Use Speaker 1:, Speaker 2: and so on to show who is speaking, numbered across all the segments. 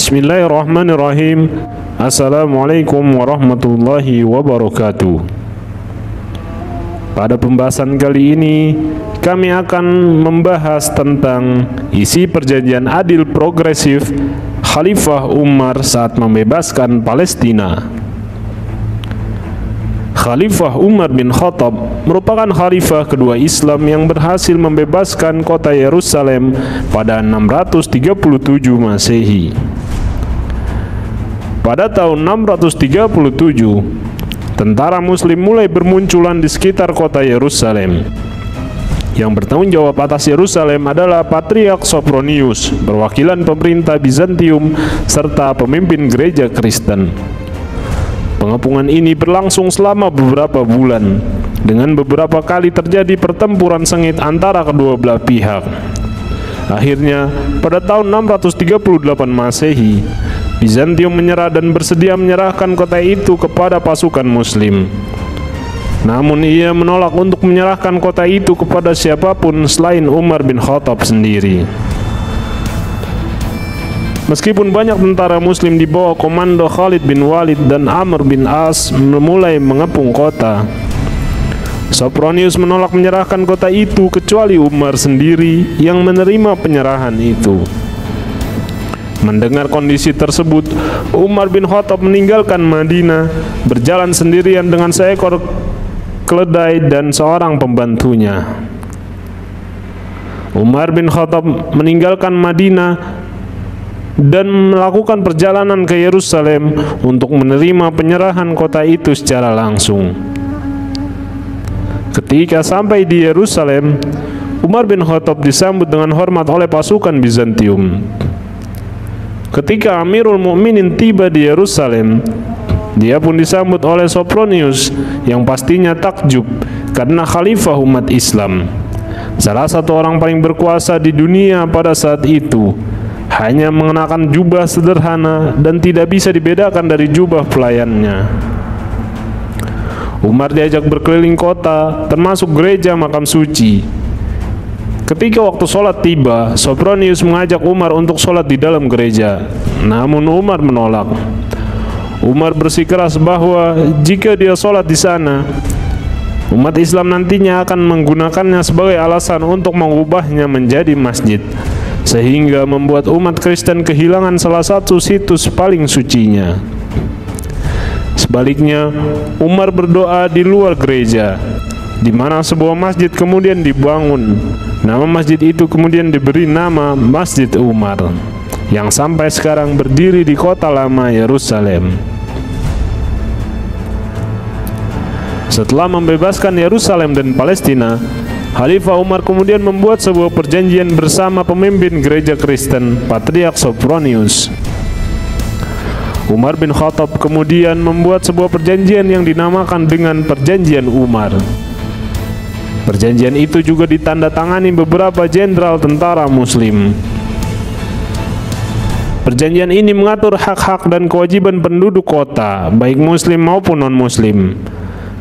Speaker 1: Bismillahirrahmanirrahim. Assalamualaikum warahmatullahi wabarakatuh. Pada pembahasan kali ini kami akan membahas tentang isi perjanjian adil progresif Khalifah Umar saat membebaskan Palestina. Khalifah Umar bin Khattab merupakan khalifah kedua Islam yang berhasil membebaskan kota Yerusalem pada 637 Masehi. Pada tahun 637, tentara Muslim mulai bermunculan di sekitar kota Yerusalem. Yang bertanggung jawab atas Yerusalem adalah Patriark Sophronius, perwakilan pemerintah Bizantium, serta pemimpin gereja Kristen. Pengepungan ini berlangsung selama beberapa bulan, dengan beberapa kali terjadi pertempuran sengit antara kedua belah pihak. Akhirnya, pada tahun 638 Masehi, Bizantium menyerah dan bersedia menyerahkan kota itu kepada pasukan Muslim. Namun ia menolak untuk menyerahkan kota itu kepada siapapun selain Umar bin Khattab sendiri. Meskipun banyak tentara Muslim di bawah komando Khalid bin Walid dan Amr bin As mulai mengepung kota, Sophronius menolak menyerahkan kota itu kecuali Umar sendiri yang menerima penyerahan itu. Mendengar kondisi tersebut, Umar bin Khattab meninggalkan Madinah, berjalan sendirian dengan seekor keledai dan seorang pembantunya. Umar bin Khattab meninggalkan Madinah dan melakukan perjalanan ke Yerusalem untuk menerima penyerahan kota itu secara langsung. Ketika sampai di Yerusalem, Umar bin Khattab disambut dengan hormat oleh pasukan Bizantium. Ketika Amirul Mukminin tiba di Yerusalem, dia pun disambut oleh Sophronius yang pastinya takjub karena khalifah umat Islam, salah satu orang paling berkuasa di dunia pada saat itu, hanya mengenakan jubah sederhana dan tidak bisa dibedakan dari jubah pelayannya. Umar diajak berkeliling kota, termasuk gereja makam suci. Ketika waktu sholat tiba, Sophronius mengajak Umar untuk sholat di dalam gereja, namun Umar menolak. Umar bersikeras bahwa jika dia sholat di sana, umat Islam nantinya akan menggunakannya sebagai alasan untuk mengubahnya menjadi masjid, sehingga membuat umat Kristen kehilangan salah satu situs paling sucinya. Sebaliknya, Umar berdoa di luar gereja, di mana sebuah masjid kemudian dibangun. Nama masjid itu kemudian diberi nama Masjid Umar, yang sampai sekarang berdiri di kota lama Yerusalem. Setelah membebaskan Yerusalem dan Palestina, Khalifah Umar kemudian membuat sebuah perjanjian bersama pemimpin gereja Kristen, Patriark Sophronius. Umar bin Khattab kemudian membuat sebuah perjanjian yang dinamakan dengan Perjanjian Umar. Perjanjian itu juga ditandatangani beberapa jenderal tentara Muslim. Perjanjian ini mengatur hak-hak dan kewajiban penduduk kota, baik Muslim maupun non-Muslim.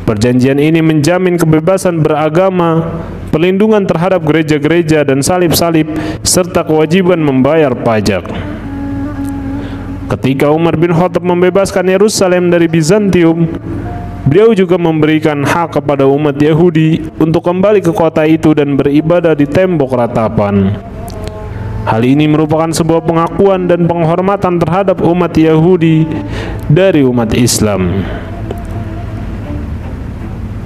Speaker 1: Perjanjian ini menjamin kebebasan beragama, perlindungan terhadap gereja-gereja dan salib-salib, serta kewajiban membayar pajak. Ketika Umar bin Khattab membebaskan Yerusalem dari Bizantium, beliau juga memberikan hak kepada umat Yahudi untuk kembali ke kota itu dan beribadah di tembok ratapan. Hal ini merupakan sebuah pengakuan dan penghormatan terhadap umat Yahudi dari umat Islam.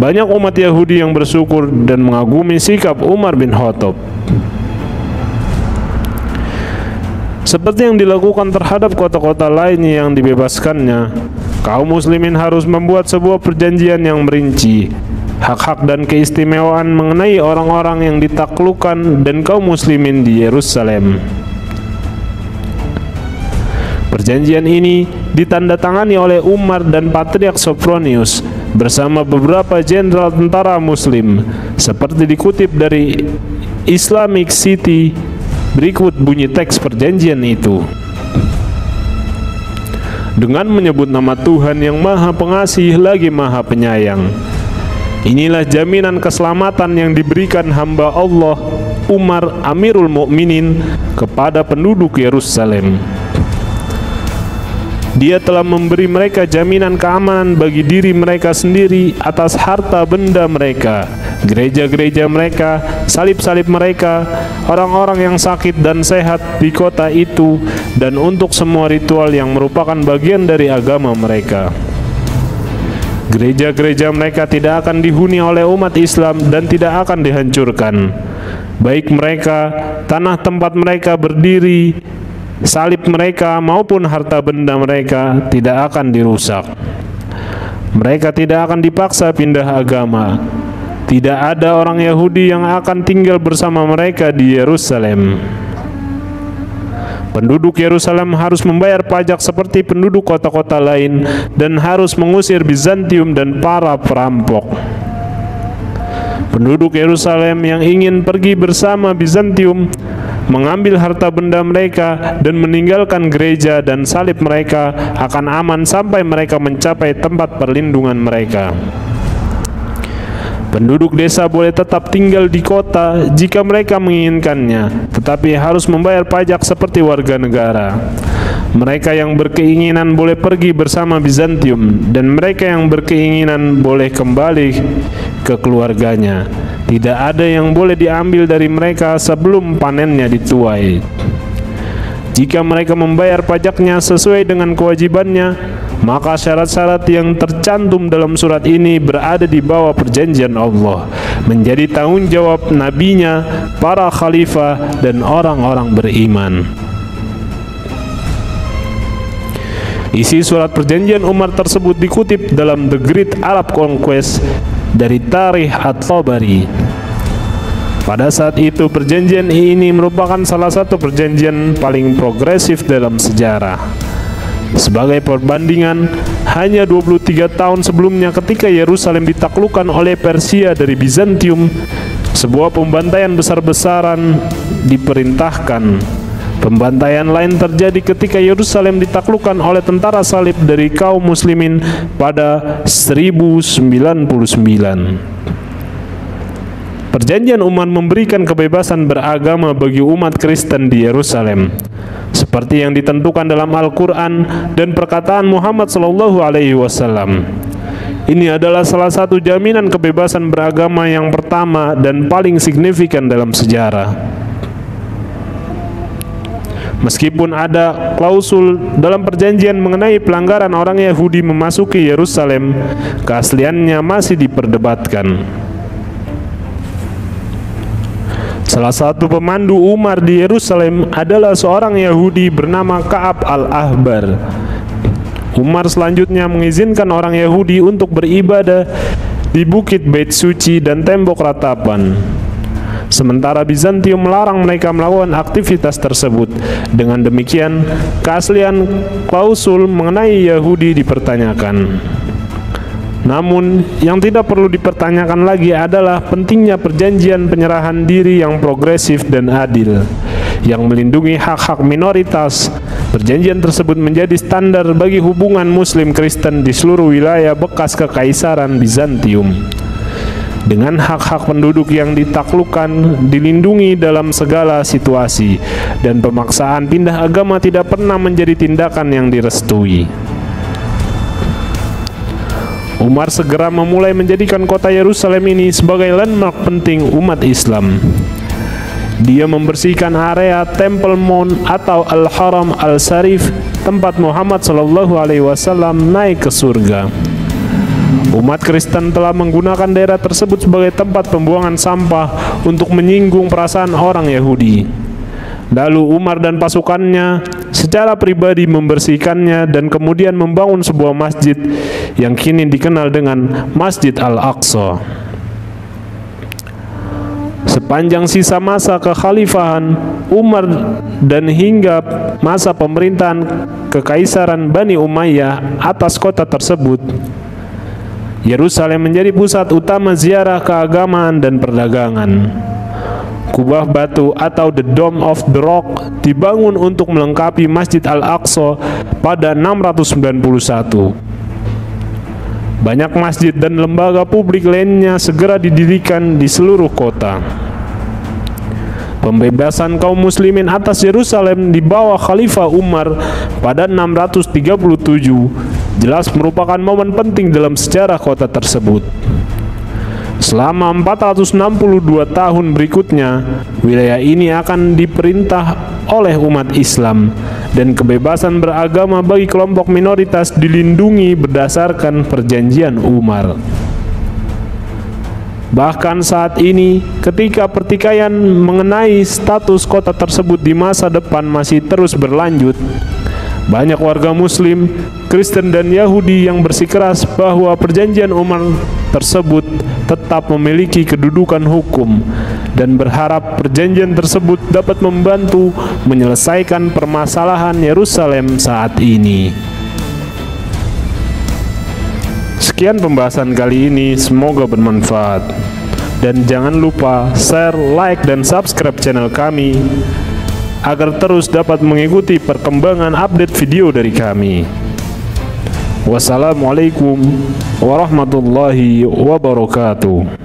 Speaker 1: Banyak umat Yahudi yang bersyukur dan mengagumi sikap Umar bin Khattab. Seperti yang dilakukan terhadap kota-kota lainnya yang dibebaskannya, kaum muslimin harus membuat sebuah perjanjian yang merinci hak-hak dan keistimewaan mengenai orang-orang yang ditaklukkan dan kaum muslimin di Yerusalem. Perjanjian ini ditandatangani oleh Umar dan Patriark Sophronius bersama beberapa jenderal tentara Muslim, seperti dikutip dari Islamic City. Berikut bunyi teks perjanjian itu. Dengan menyebut nama Tuhan yang Maha Pengasih lagi Maha Penyayang, inilah jaminan keselamatan yang diberikan hamba Allah Umar Amirul Mukminin kepada penduduk Yerusalem. Dia telah memberi mereka jaminan keamanan bagi diri mereka sendiri atas harta benda mereka, gereja-gereja mereka, salib-salib mereka, orang-orang yang sakit dan sehat di kota itu, dan untuk semua ritual yang merupakan bagian dari agama mereka. Gereja-gereja mereka tidak akan dihuni oleh umat Islam dan tidak akan dihancurkan. Baik mereka, tanah tempat mereka berdiri, salib mereka maupun harta benda mereka tidak akan dirusak. Mereka tidak akan dipaksa pindah agama. Tidak ada orang Yahudi yang akan tinggal bersama mereka di Yerusalem. Penduduk Yerusalem harus membayar pajak seperti penduduk kota-kota lain dan harus mengusir Bizantium dan para perampok. Penduduk Yerusalem yang ingin pergi bersama Bizantium, mengambil harta benda mereka dan meninggalkan gereja dan salib mereka akan aman sampai mereka mencapai tempat perlindungan mereka. Penduduk desa boleh tetap tinggal di kota jika mereka menginginkannya, tetapi harus membayar pajak seperti warga negara. Mereka yang berkeinginan boleh pergi bersama Bizantium, dan mereka yang berkeinginan boleh kembali ke keluarganya. Tidak ada yang boleh diambil dari mereka sebelum panennya dituai. Jika mereka membayar pajaknya sesuai dengan kewajibannya, maka syarat-syarat yang tercantum dalam surat ini berada di bawah perjanjian Allah, menjadi tanggung jawab nabinya, para khalifah, dan orang-orang beriman. Isi surat perjanjian Umar tersebut dikutip dalam The Great Arab Conquest dari Tarikh At-Tabari. Pada saat itu perjanjian ini merupakan salah satu perjanjian paling progresif dalam sejarah. Sebagai perbandingan, hanya 23 tahun sebelumnya ketika Yerusalem ditaklukkan oleh Persia dari Bizantium, sebuah pembantaian besar-besaran diperintahkan. Pembantaian lain terjadi ketika Yerusalem ditaklukkan oleh tentara salib dari kaum muslimin pada 1099. Perjanjian Umar memberikan kebebasan beragama bagi umat Kristen di Yerusalem, seperti yang ditentukan dalam Al-Quran dan perkataan Muhammad SAW. Ini adalah salah satu jaminan kebebasan beragama yang pertama dan paling signifikan dalam sejarah. Meskipun ada klausul dalam perjanjian mengenai pelanggaran orang Yahudi memasuki Yerusalem, keasliannya masih diperdebatkan. Salah satu pemandu Umar di Yerusalem adalah seorang Yahudi bernama Ka'ab al-Ahbar. Umar selanjutnya mengizinkan orang Yahudi untuk beribadah di bukit Bait Suci dan tembok ratapan. Sementara Bizantium melarang mereka melakukan aktivitas tersebut. Dengan demikian, keaslian klausul mengenai Yahudi dipertanyakan. Namun, yang tidak perlu dipertanyakan lagi adalah pentingnya perjanjian penyerahan diri yang progresif dan adil, yang melindungi hak-hak minoritas. Perjanjian tersebut menjadi standar bagi hubungan Muslim Kristen di seluruh wilayah bekas Kekaisaran Bizantium. Dengan hak-hak penduduk yang ditaklukkan dilindungi dalam segala situasi, dan pemaksaan pindah agama tidak pernah menjadi tindakan yang direstui. Umar segera memulai menjadikan kota Yerusalem ini sebagai landmark penting umat Islam. Dia membersihkan area Temple Mount atau Al-Haram Al-Sharif, tempat Muhammad SAW naik ke surga. Umat Kristen telah menggunakan daerah tersebut sebagai tempat pembuangan sampah untuk menyinggung perasaan orang Yahudi. Lalu Umar dan pasukannya secara pribadi membersihkannya dan kemudian membangun sebuah masjid yang kini dikenal dengan Masjid Al-Aqsa. Sepanjang sisa masa kekhalifahan Umar dan hingga masa pemerintahan Kekaisaran Bani Umayyah atas kota tersebut, Yerusalem menjadi pusat utama ziarah keagamaan dan perdagangan. Kubah batu atau The Dome of the Rock dibangun untuk melengkapi Masjid Al-Aqsa pada 691. Banyak masjid dan lembaga publik lainnya segera didirikan di seluruh kota. Pembebasan kaum muslimin atas Yerusalem di bawah Khalifah Umar pada 637 jelas merupakan momen penting dalam sejarah kota tersebut. Selama 462 tahun berikutnya, wilayah ini akan diperintah oleh umat Islam dan kebebasan beragama bagi kelompok minoritas dilindungi berdasarkan perjanjian Umar. Bahkan saat ini, ketika pertikaian mengenai status kota tersebut di masa depan masih terus berlanjut, banyak warga Muslim, Kristen, dan Yahudi yang bersikeras bahwa perjanjian Umar tersebut tetap memiliki kedudukan hukum dan berharap perjanjian tersebut dapat membantu menyelesaikan permasalahan Yerusalem saat ini. Sekian pembahasan kali ini, semoga bermanfaat. Dan jangan lupa share, like, dan subscribe channel kami agar terus dapat mengikuti perkembangan update video dari kami. Wassalamualaikum warahmatullahi wabarakatuh.